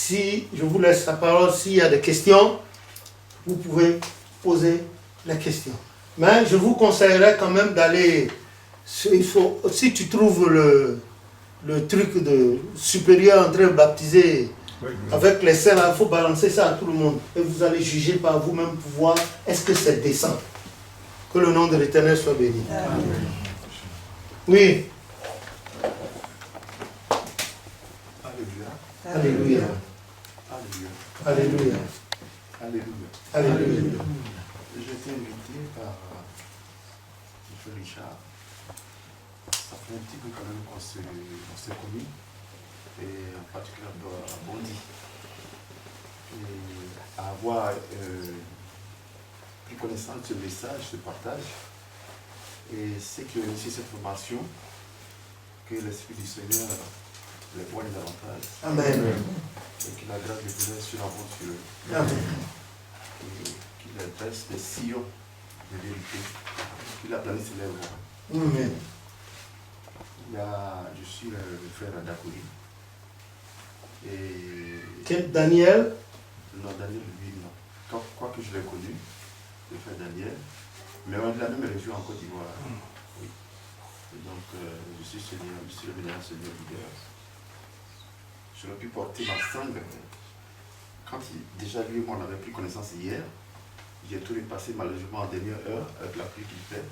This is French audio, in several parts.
Si je vous laisse la parole, s'il y a des questions, vous pouvez poser les questions. Mais je vous conseillerais quand même d'aller, si tu trouves le truc de supérieur en train de baptiser avec les saints, il faut balancer ça à tout le monde. Et vous allez juger par vous-même pour voir est-ce que c'est décent. Que le nom de l'Éternel soit béni. Amen. Oui. Alléluia. Alléluia. Alléluia. Alléluia. Alléluia. J'ai été invité par M. Richard. Ça fait un petit peu quand même qu'on s'est connus, et en particulier à Bondy. Et à avoir pris connaissance de ce message, ce partage, et c'est qu'il y a aussi cette formation que l'Esprit du Seigneur les voit davantage. Amen. Et qu'il a grâce de Dieu sur la route sur eux. Amen. Et qu'il dresse des sillons de vérité. Qu'il a plané ses lèvres. Amen. Je suis le frère Adakuri. Et... Quel Daniel? Non, Daniel, lui, non. Quoique je l'ai connu, le frère Daniel. Mais on est de la même région en Côte d'Ivoire. Oui. Et donc, je suis le vénérable Seigneur leader. J'aurais pu porter ma sangle. Quand déjà lui et moi on avait pris connaissance hier, j'ai tout repassé malheureusement en dernière heure avec la pluie qu'il fait.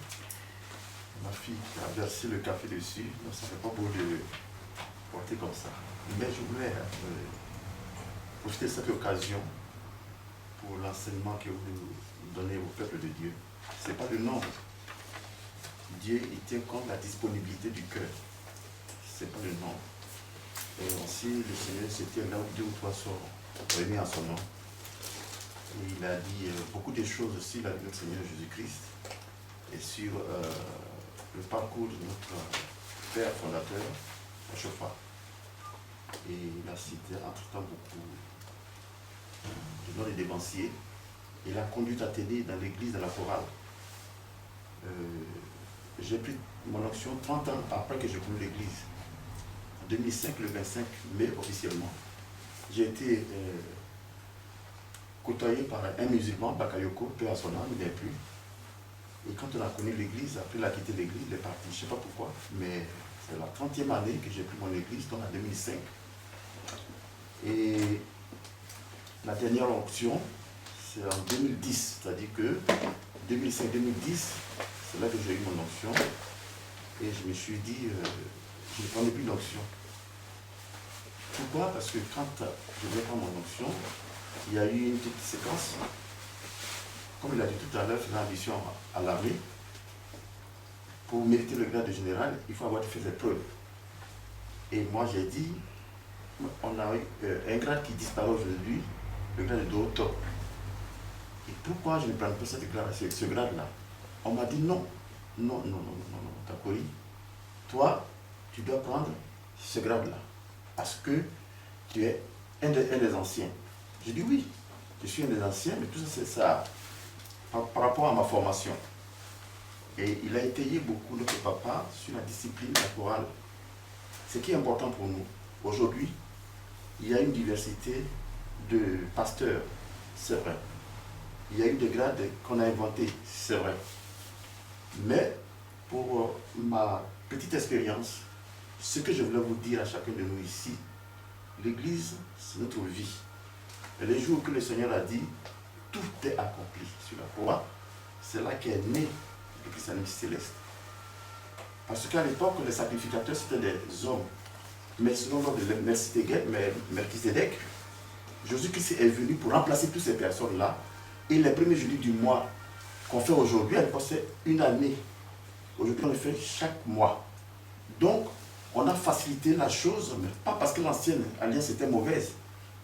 Ma fille a versé le café dessus, donc ça ne fait pas beau de porter comme ça. Mais je voulais profiter de cette occasion pour l'enseignement que vous donnez au peuple de Dieu. Ce n'est pas le nombre. Dieu, il tient compte de la disponibilité du cœur. Ce n'est pas le nombre. Et aussi, le Seigneur se tient là où 2 ou 3 sont réunis en son nom. Et il a dit beaucoup de choses aussi avec notre Seigneur Jésus-Christ et sur le parcours de notre Père fondateur, Chauffard. Et il a cité entre-temps beaucoup de noms de dévanciers. Il a conduit Athénée dans l'église de la chorale. J'ai pris mon onction 30 ans après que j'ai connu l'église. En 2005, le 25 mai officiellement. J'ai été côtoyé par un musulman, Bakayoko, peu à son âme, il n'est plus. Et quand on a connu l'église, après il a quitté l'église, il est parti. Je ne sais pas pourquoi, mais c'est la 30e année que j'ai pris mon église, donc en 2005. Et la dernière onction, c'est en 2010, c'est-à-dire que 2005-2010, c'est là que j'ai eu mon onction. Et je me suis dit, je ne prenais plus d'onction. Pourquoi? Parce que quand je venais prendre mon onction, il y a eu une petite séquence. Comme il a dit tout à l'heure, faisant ambition à l'armée, pour mériter le grade de général, il faut avoir fait des preuves. Et moi j'ai dit, on a eu un grade qui disparaît aujourd'hui, le grade de haut-top. Et pourquoi je ne prends pas ce grade-là? On m'a dit non, Takori, toi, tu dois prendre ce grade-là, parce que tu es un des anciens. J'ai dit oui, je suis un des anciens, mais tout ça c'est ça, par rapport à ma formation. Et il a étayé beaucoup notre papa sur la discipline, la chorale. Ce qui est important pour nous. Aujourd'hui, il y a une diversité de pasteurs, c'est vrai. Il y a eu des grades qu'on a inventés, c'est vrai. Mais pour ma petite expérience, ce que je voulais vous dire à chacun de nous ici, l'Église, c'est notre vie. Et les jours que le Seigneur a dit, tout est accompli sur la croix, c'est là qu'est né le christianisme céleste. Parce qu'à l'époque, les sacrificateurs, c'était des hommes. Mais selon l'ordre de Melchizedek, Jésus-Christ est venu pour remplacer toutes ces personnes-là. Et les premiers jeudis du mois qu'on fait aujourd'hui, à l'époque, c'est une année. Aujourd'hui, on le fait chaque mois. Donc, on a facilité la chose, mais pas parce que l'ancienne alliance était mauvaise,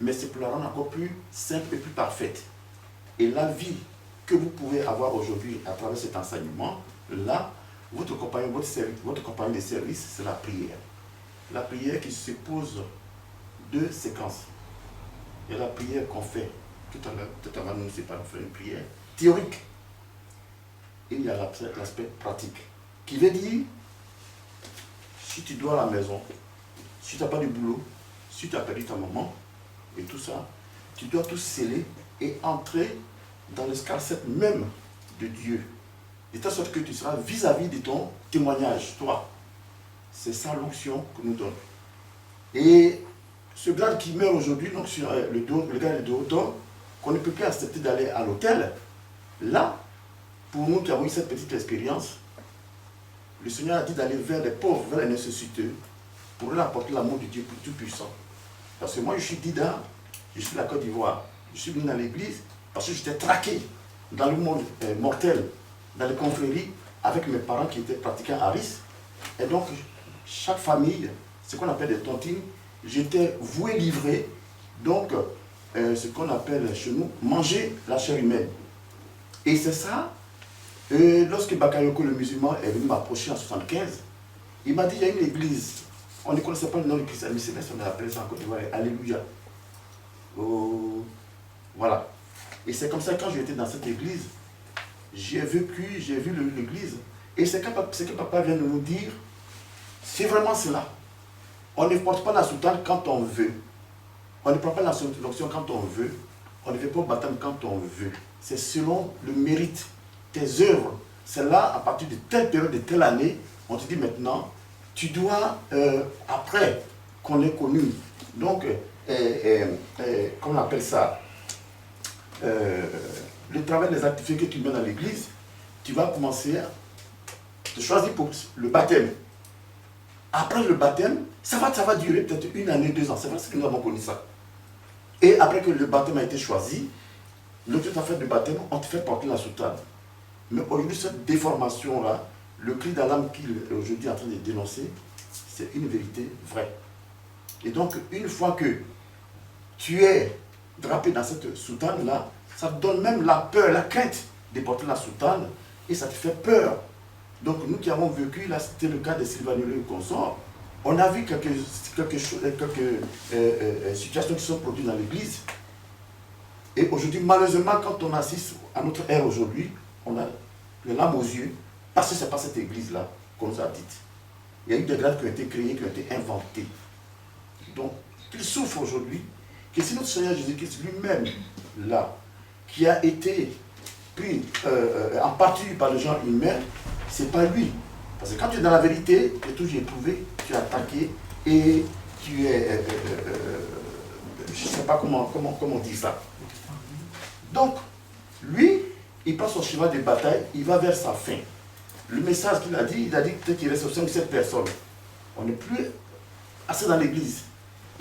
mais c'est pour la rendre encore plus simple et plus parfaite. Et la vie que vous pouvez avoir aujourd'hui à travers cet enseignement, là, votre compagnon de service, c'est la prière. La prière qui se pose 2 séquences. Il y a la prière qu'on fait tout à l'heure, nous, c'est pas faire une prière théorique. Et il y a l'aspect pratique, qui veut dire, si tu dois à la maison, si tu n'as pas de boulot, si tu as perdu ta maman, et tout ça, tu dois tout sceller et entrer dans le scarcette même de Dieu. De telle sorte que tu seras vis-à-vis de ton témoignage, toi. C'est ça l'onction que nous donne. Et ce grade qui meurt aujourd'hui, donc sur le grade de hauteur, qu'on ne peut plus accepter d'aller à l'hôtel, là, pour nous qui avons eu cette petite expérience, le Seigneur a dit d'aller vers les pauvres, vers les nécessiteux, pour leur apporter l'amour de Dieu Tout-Puissant. Parce que moi, je suis Dida, je suis de la Côte d'Ivoire. Je suis venu dans l'église parce que j'étais traqué dans le monde mortel, dans les confréries, avec mes parents qui étaient pratiquants à Aris. Et donc, chaque famille, ce qu'on appelle des tontines, j'étais voué livré, donc, ce qu'on appelle chez nous, manger la chair humaine. Et c'est ça, lorsque Bakayoko le musulman est venu m'approcher en 1975, il m'a dit, il y a une église, on ne connaissait pas le nom de Christ, mais c'est on a appelé ça en Côte d'Ivoire, Alléluia. Oh, voilà. Et c'est comme ça, quand j'étais dans cette église, j'ai vécu, j'ai vu l'église. Et c'est que papa vient de nous dire, c'est vraiment cela. On ne porte pas la soutane quand on veut. On ne prend pas la soutane quand on veut. On ne fait pas le baptême quand on veut. C'est selon le mérite, tes œuvres. C'est là, à partir de telle période, de telle année, on te dit maintenant, tu dois, après qu'on ait connu, donc, comment on appelle ça, le travail des activités que tu mets dans l'église, tu vas commencer à te choisir pour le baptême. Après le baptême, ça va durer peut-être 1 année, 2 ans. C'est vrai que nous avons connu ça. Et après que le baptême a été choisi, lorsque tu as fait le baptême, on te fait porter la soutane. Mais aujourd'hui, cette déformation-là, le cri d'alarme qu'il est aujourd'hui en train de dénoncer, c'est une vérité vraie. Et donc, une fois que tu es drapé dans cette soutane-là, ça te donne même la peur, la crainte de porter la soutane, et ça te fait peur. Donc nous qui avons vécu, là c'était le cas de Sylvanio et consorts, on a vu quelques situations qui sont produites dans l'église. Et aujourd'hui, malheureusement, quand on assiste à notre ère aujourd'hui, on a les larmes aux yeux, parce que ce n'est pas cette église-là qu'on nous a dit. Il y a eu des grades qui ont été créés, qui ont été inventés. Donc, qu'il souffre aujourd'hui, que si notre Seigneur Jésus-Christ lui-même, là, qui a été pris en partie par les gens humains, c'est pas lui. Parce que quand tu es dans la vérité, tu es toujours éprouvé, tu es attaqué et tu es... je ne sais pas comment dire ça. Donc, lui, il prend son chemin de bataille, il va vers sa fin. Le message qu'il a dit, peut-être qu'il reste 5 ou 7 personnes. On n'est plus assez dans l'église.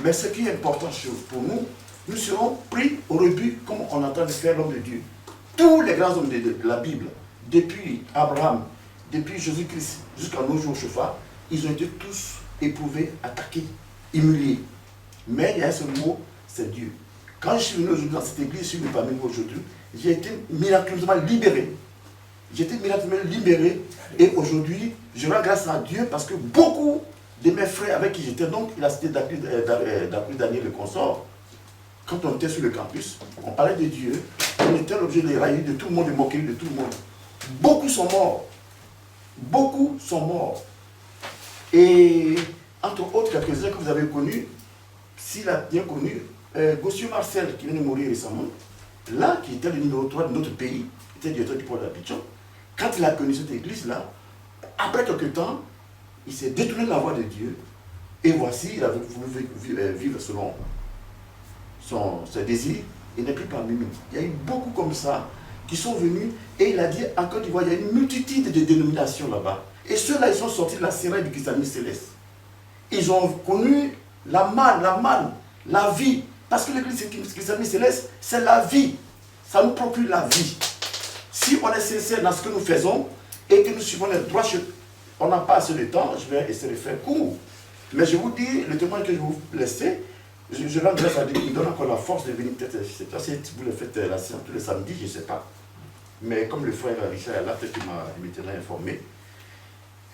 Mais ce qui est important pour nous, nous serons pris au rebut comme on entend de faire l'homme de Dieu. Tous les grands hommes de la Bible, depuis Abraham, depuis Jésus-Christ jusqu'à nos jours, ils ont été tous éprouvés, attaqués, humiliés. Mais il y a un seul mot, c'est Dieu. Quand je suis venu aujourd'hui dans cette église, je suis venu parmi vous aujourd'hui, j'ai été miraculeusement libéré. J'ai été miraculeusement libéré et aujourd'hui, je rends grâce à Dieu parce que beaucoup de mes frères avec qui j'étais, donc il a cité Dacry Daniel le consort, quand on était sur le campus, on parlait de Dieu, on était l'objet de railleries de tout le monde, de moqueries de tout le monde. Beaucoup sont morts. Beaucoup sont morts. Et entre autres, quelques-uns que vous avez connus, s'il a bien connu, Gossieux Marcel, qui vient de mourir récemment, là, qui était le numéro 3 de notre pays, était directeur du port d'Abidjan, quand il a connu cette église-là, après quelques temps, il s'est détourné de la voie de Dieu, et voici, il avait voulu vivre selon ses désirs, il n'est plus parmi nous. Il y a eu beaucoup comme ça qui sont venus, et il a dit, en Côte d'Ivoire, il y a une multitude de dénominations là-bas. Et ceux-là, ils sont sortis de la série du christianisme céleste. Ils ont connu la manne, la vie. Parce que l'église christianisme céleste, c'est la vie. Ça nous procure la vie. Si on est sincère dans ce que nous faisons, et que nous suivons les droits, on n'a pas assez de temps, je vais essayer de faire court. Mais je vous dis, le témoin que je vais vous laisser, je rends grâce à Dieu, il donne encore la force de venir, peut-être, je ne sais pas si vous le faites la séance tous les samedis, je ne sais pas. Mais comme le frère Richard est là, peut-être qu'il m'a informé.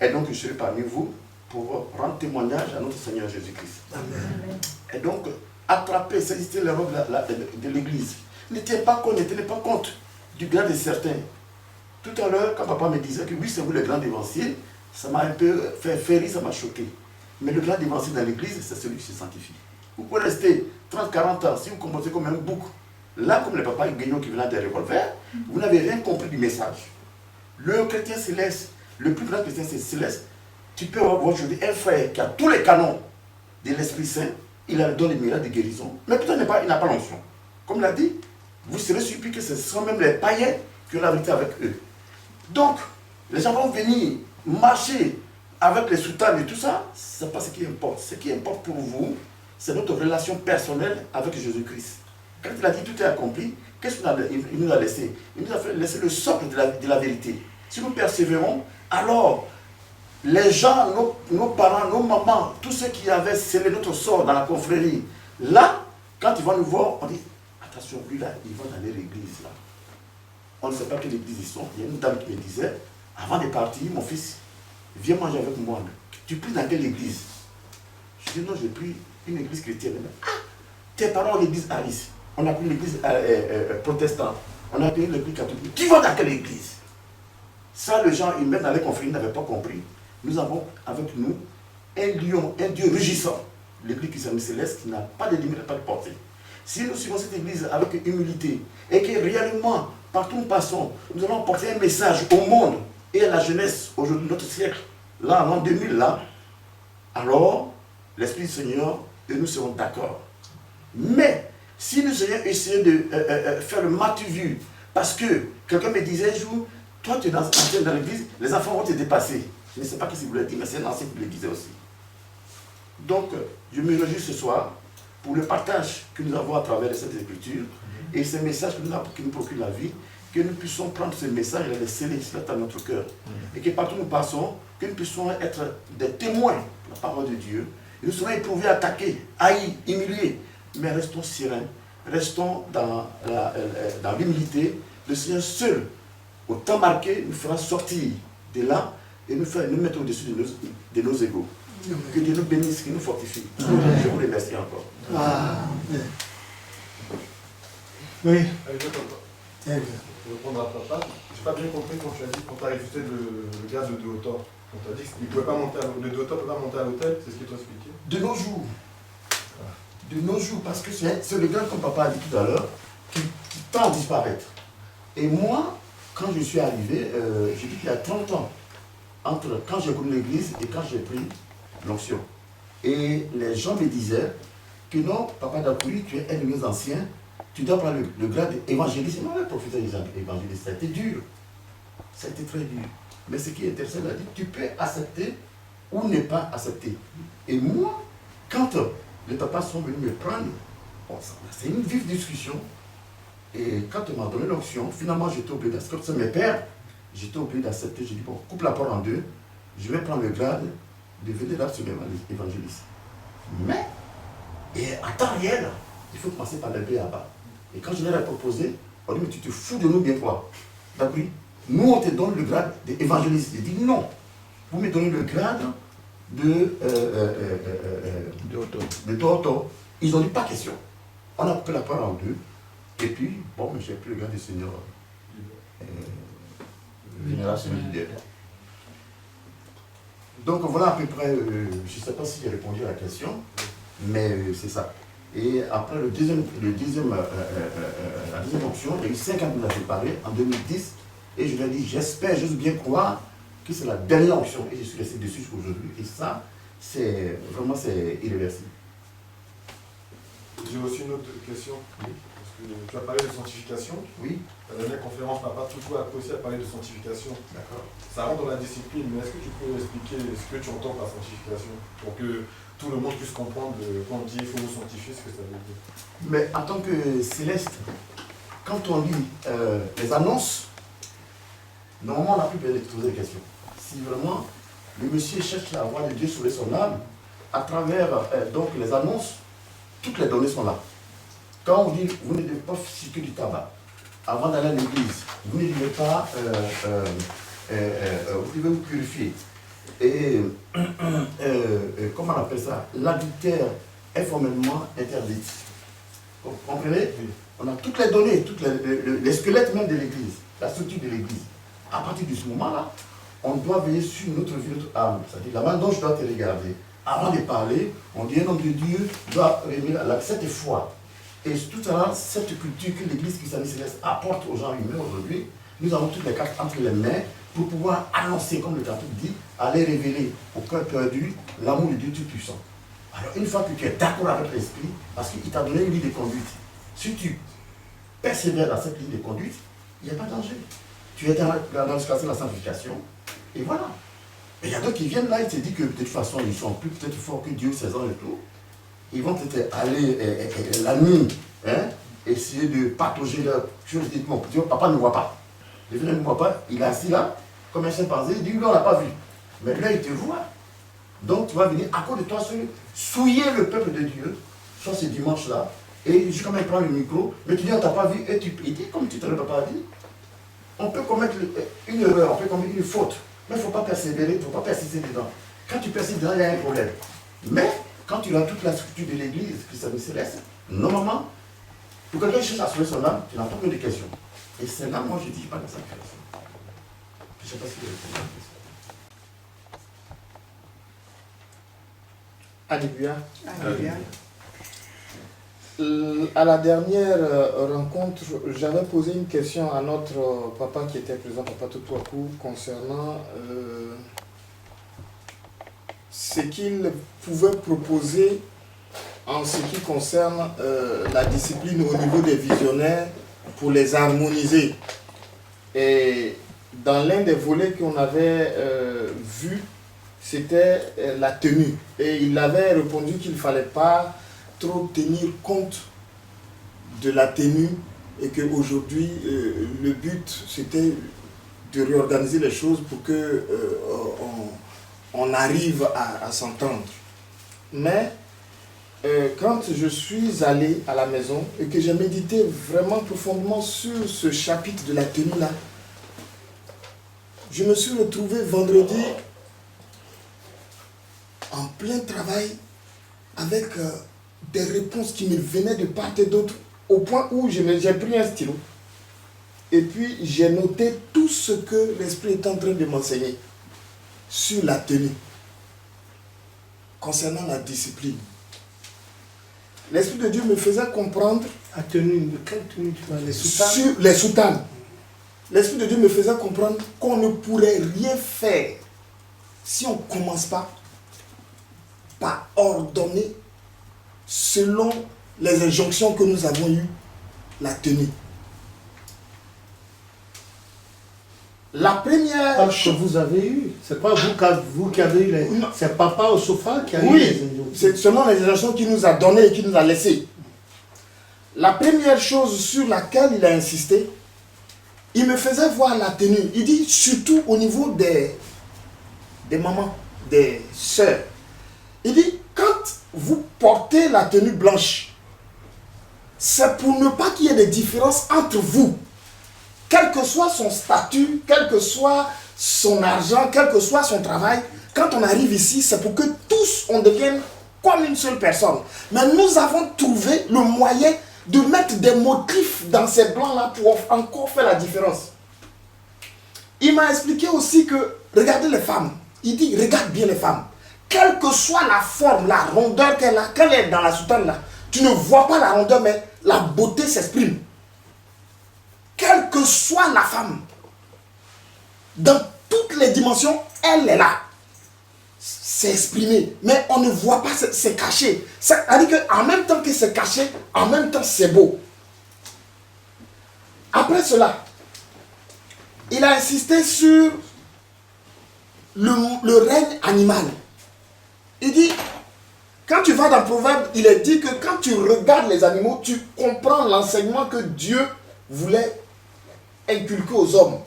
Et donc, je serai parmi vous pour rendre témoignage à notre Seigneur Jésus-Christ. Amen. Et donc, attraper, saisir les robes de l'église. Ne tenez pas compte du grade de certains. Tout à l'heure, quand papa me disait que oui, c'est vous le grand dévancier, ça m'a un peu fait rire, ça m'a choqué. Mais le grand dévancier dans l'église, c'est celui qui se sanctifie. Vous pouvez rester 30, 40 ans, si vous composez comme un bouc, là, comme le papa Guignon qui venait des revolvers, vous n'avez rien compris du message. Le chrétien céleste, le plus grand chrétien céleste, tu peux avoir aujourd'hui un frère qui a tous les canons de l'Esprit Saint, il a donné les miracles de guérison, mais peut-être il n'a pas l'onction. Comme l'a dit, vous serez surpris que ce sont même les païens qui ont la vérité avec eux. Donc, les gens vont venir marcher avec les soutanes et tout ça, ce n'est pas ce qui importe. Ce qui importe pour vous, c'est notre relation personnelle avec Jésus-Christ. Quand il a dit tout est accompli, qu'est-ce qu'il nous a laissé? Il nous a fait laisser le socle de la vérité. Si nous persévérons, alors les gens, nos parents, nos mamans, tous ceux qui avaient scellé notre sort dans la confrérie, là, quand ils vont nous voir, on dit, attention, lui là, ils vont dans l'église là. On ne sait pas quelle église ils sont. Il y a une dame qui me disait, avant de partir, mon fils, viens manger avec moi. Tu pries dans quelle église? Je dis non, j'ai pris une église chrétienne. Ah, tes parents ont l'église Alice. On a pris l'église protestante. On a pris l'église catholique. Tu vas dans quelle église? Ça, les gens, ils même dans les confréries, n'avaient pas compris. Nous avons avec nous un lion, un Dieu rugissant. L'église christiane céleste qui n'a pas de limite, pas de portée. Si nous suivons cette église avec humilité et que réellement, partout où nous passons, nous allons porter un message au monde et à la jeunesse aujourd'hui, notre siècle, là, en 2000, là, alors, l'Esprit du Seigneur et nous serons d'accord. Mais, si nous essayons de faire le matu vu, parce que quelqu'un me disait un jour, toi tu es dans l'église, les enfants vont te dépasser. Je ne sais pas ce qu'il voulait dire, mais c'est un ancien qui le disait aussi. Donc, je me réjouis ce soir pour le partage que nous avons à travers cette écriture et ces messages qui nous procurent la vie, que nous puissions prendre ces messages et les sceller dans notre cœur. Et que partout où nous passons, que nous puissions être des témoins de la parole de Dieu. Et nous serons éprouvés, attaqués, haïs, humiliés. Mais restons sereins, restons dans l'humilité. Le Seigneur seul, au temps marqué, nous fera sortir de là et nous mettre au-dessus de nos égaux. Que Dieu nous bénisse, qu'il nous fortifie. Je vous remercie encore. Oui. Pour répondre à papa, je n'ai pas bien compris quand tu as dit qu'on t'a ajouté le gaz de hauteur. On t'a dit qu'il ne pouvait pas monter le de hauteur ne pouvait pas monter à l'hôtel, c'est ce que tu as expliqué. De nos jours. De nos jours, parce que c'est le gars, comme papa a dit tout à l'heure, qui tend à disparaître. Et moi, quand je suis arrivé, j'ai dit qu'il y a 30 ans, entre quand j'ai connu l'église et quand j'ai pris l'onction. Et les gens me disaient que non, papa Dakouri, tu es un de nos anciens, tu dois prendre le grade d'évangéliste. Non, le prophète évangéliste, ça a été dur. Ça a été très dur. Mais ce qui est intéressant, il a dit, tu peux accepter ou ne pas accepter. Et moi, quand les papas sont venus me prendre, bon, c'est une vive discussion. Et quand on m'a donné l'option, finalement j'étais obligé d'accepter. Comme c'est mes pères, j'étais obligé d'accepter. J'ai dit, bon, coupe la porte en deux, je vais prendre le grade de vénérateur évangéliste. Mais, et à temps réel, il faut commencer par le B.A.B.A. Et quand je leur ai proposé, on dit, mais tu te fous de nous bien quoi? D'accord? Nous, on te donne le grade d'évangéliste. J'ai dit, non, vous me donnez le grade de Toto. Ils ont dit, pas question. On a coupé la porte en deux. Et puis, bon, mais j'ai pris le grade de Seigneur. Génération leader. Donc voilà à peu près, je ne sais pas si j'ai répondu à la question, mais c'est ça. Et après la deuxième option, il y a eu 5 ans que nous avons parlé, en 2010, et je lui ai dit, j'espère, j'ose bien croire que c'est la dernière option, et je suis resté dessus aujourd'hui, et ça, c'est vraiment irréversible. J'ai aussi une autre question. Oui. Parce que tu as parlé de sanctification. Oui. La dernière conférence n'a pas toujours aussi à parler de sanctification. D'accord. Ça rentre dans la discipline, mais est-ce que tu peux expliquer ce que tu entends par sanctification pour que tout le monde puisse comprendre quand on dit il faut vous sanctifier, ce que ça veut dire? Mais en tant que céleste, quand on lit les annonces, normalement on n'a plus besoin de poser des questions. Si vraiment le monsieur cherche la voix de Dieu sur son âme, à travers donc les annonces, toutes les données sont là. Quand on dit vous ne devez pas circuler du tabac avant d'aller à l'église, vous ne devez pas, vous devez vous purifier. Et comment on appelle ça? L'adultère est formellement interdit. Vous comprenez? Oui. On a toutes les données, les squelettes même de l'église, la structure de l'église. À partir de ce moment-là, on doit veiller sur notre vie, notre âme. C'est-à-dire la main dont je dois te regarder. avant de parler, on dit un homme de Dieu doit révéler cette foi. Et tout à l'heure, cette culture que l'Église christiane céleste apporte aux gens humains aujourd'hui, nous avons toutes les cartes entre les mains pour pouvoir annoncer, comme le catholique dit, aller révéler au cœur perdu l'amour de Dieu Tout-Puissant. Alors une fois que tu es d'accord avec l'Esprit, parce qu'il t'a donné une ligne de conduite, si tu persévères dans cette ligne de conduite, il n'y a pas de danger. Tu es dans la sanctification, et voilà. Et il y a d'autres qui viennent là, ils te disent que de toute façon, ils sont plus peut-être forts que Dieu, ses anges et tout. Ils vont peut-être aller la nuit, hein, essayer de patauger leur chose. Ils disent, bon, papa ne voit pas. Le vieux ne voit pas, il est assis là, comme un chimpanzé, il dit, lui, on ne l'a pas vu. Mais là, il te voit. Donc, tu vas venir à cause de toi, souiller le peuple de Dieu, soit ce dimanche-là, et jusqu'à même prendre le micro, mais tu dis, on ne t'a pas vu, et tu dis, comme tu te l'as pas dit, on peut commettre une erreur, on peut commettre une faute, mais il ne faut pas persévérer, il ne faut pas persister dedans. Quand tu persistes dedans, il y a un problème. Mais, quand tu as toute la structure de l'église, christiane céleste, normalement, pour quelqu'un qui cherche à sauver son âme, tu n'as pas que des questions. Et c'est là, moi, je dis, pas de sanctification. Je ne sais pas si vous répondez à la question. Alléluia. Alléluia. À la dernière rencontre, j'avais posé une question à notre papa qui était présent, Papa Toutouakou, concernant ce qu'il pouvait proposer en ce qui concerne la discipline au niveau des visionnaires pour les harmoniser. Et dans l'un des volets qu'on avait vu, c'était la tenue. Et il avait répondu qu'il ne fallait pas trop tenir compte de la tenue et qu'aujourd'hui, le but, c'était de réorganiser les choses pour que on arrive à s'entendre. Mais quand je suis allé à la maison et que j'ai médité vraiment profondément sur ce chapitre de la tenue-là, je me suis retrouvé vendredi en plein travail avec des réponses qui me venaient de part et d'autre, au point où j'ai pris un stylo et puis j'ai noté tout ce que l'Esprit est en train de m'enseigner sur la tenue, concernant la discipline. L'Esprit de Dieu me faisait comprendre... La tenue, de quelle tenue tu parles? Les soutanes? Sur les soutanes. L'Esprit de Dieu me faisait comprendre qu'on ne pourrait rien faire si on ne commence pas par ordonner selon les injonctions que nous avons eues, la tenue. La première chose que vous avez eu, c'est pas vous qui avez eu les... C'est papa au sofa qui a eu les injonctions. C'est selon les injonctions qu'il nous a données et qu'il nous a laissées. La première chose sur laquelle il a insisté, il me faisait voir la tenue. Il dit surtout au niveau des mamans, des sœurs. Il dit, quand vous portez la tenue blanche, c'est pour ne pas qu'il y ait de différence entre vous. Quel que soit son statut, quel que soit son argent, quel que soit son travail, quand on arrive ici, c'est pour que tous on devienne comme une seule personne. Mais nous avons trouvé le moyen de mettre des motifs dans ces blancs-là pour encore faire la différence. Il m'a expliqué aussi que, regardez les femmes. Il dit, regarde bien les femmes. Quelle que soit la forme, la rondeur qu'elle a, quand elle est dans la soutane là, tu ne vois pas la rondeur, mais la beauté s'exprime. Quelle que soit la femme, dans toutes les dimensions, elle est là. C'est exprimé, mais on ne voit pas, c'est caché. C'est-à-dire qu'en même temps que c'est caché, en même temps c'est beau. Après cela, il a insisté sur le règne animal. Il dit, quand tu vas dans Proverbe, il est dit que quand tu regardes les animaux, tu comprends l'enseignement que Dieu voulait inculquer aux hommes.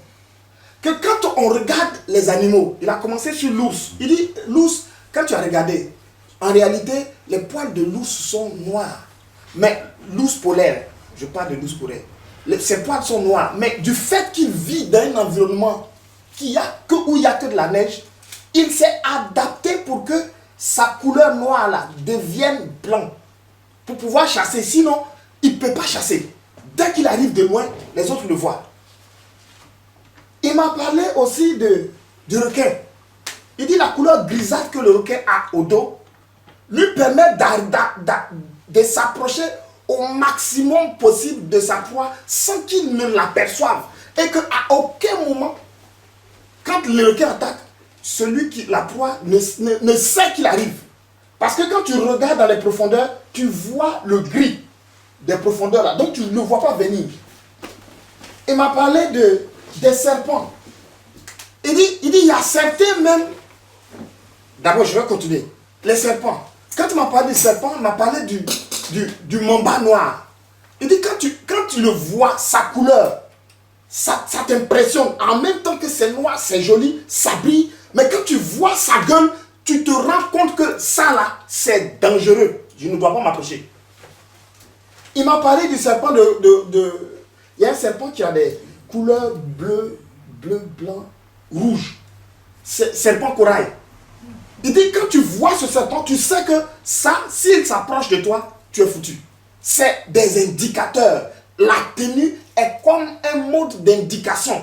Que quand on regarde les animaux, il a commencé sur l'ours. Il dit, l'ours, quand tu as regardé, en réalité, les poils de l'ours sont noirs. Mais l'ours polaire, je parle de l'ours polaire, ses poils sont noirs. Mais du fait qu'il vit dans un environnement où il n'y a que de la neige, il s'est adapté pour que sa couleur noire là devienne blanc. Pour pouvoir chasser. Sinon, il ne peut pas chasser. Dès qu'il arrive de loin, les autres le voient. Il m'a parlé aussi du requin. Il dit la couleur grisâtre que le requin a au dos, permet de s'approcher au maximum possible de sa proie sans qu'il ne l'aperçoive. Et qu'à aucun moment, quand le requin attaque, celui qui la proie ne sait qu'il arrive. Parce que quand tu regardes dans les profondeurs, tu vois le gris des profondeurs là. Donc tu ne le vois pas venir. Il m'a parlé des serpents. Il dit, il y a certains même. D'abord, je vais continuer. Les serpents. Quand il m'a parlé des serpents, il m'a parlé du mamba noir. Il dit, quand tu le vois, sa couleur, ça t'impressionne. En même temps que c'est noir, c'est joli, ça brille. Mais quand tu vois sa gueule, tu te rends compte que ça là, c'est dangereux. Je ne dois pas m'approcher. Il m'a parlé du serpent il y a un serpent qui a des couleurs bleu, blanc, rouge. Serpent corail. Il dit, quand tu vois ce serpent, tu sais que ça, s'il s'approche de toi, tu es foutu. C'est des indicateurs. La tenue est comme un mode d'indication.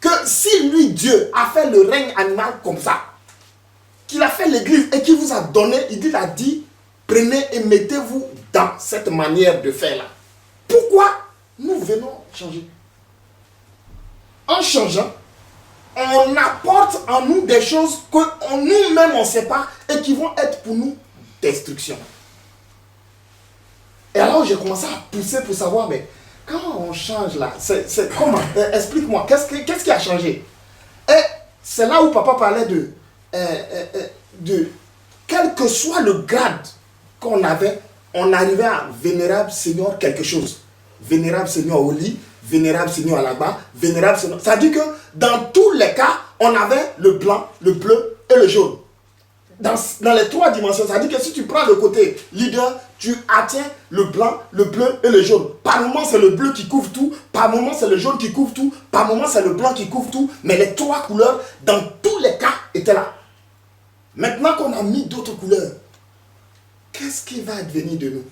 Que si lui, Dieu, a fait le règne animal comme ça, qu'il a fait l'église et qu'il vous a donné, il a dit, prenez et mettez-vous dans cette manière de faire là. Pourquoi nous venons changer? En changeant, on apporte en nous des choses que nous-mêmes on ne sait pas et qui vont être pour nous destruction. Et alors j'ai commencé à pousser pour savoir, mais quand on change là, c'est comment? Explique-moi, qu'est-ce qui a changé? Et c'est là où papa parlait de quel que soit le grade qu'on avait, on arrivait à vénérable Seigneur quelque chose. Vénérable Seigneur au lit, vénérable Seigneur à là-bas, vénérable Seigneur. Ça dit que dans tous les cas, on avait le blanc, le bleu et le jaune. Dans les trois dimensions, ça dit que si tu prends le côté leader, tu attiens le blanc, le bleu et le jaune. Par moment, c'est le bleu qui couvre tout, par moment, c'est le jaune qui couvre tout, par moment, c'est le blanc qui couvre tout, mais les trois couleurs, dans tous les cas, étaient là. Maintenant qu'on a mis d'autres couleurs, qu'est-ce qui va advenir de nous?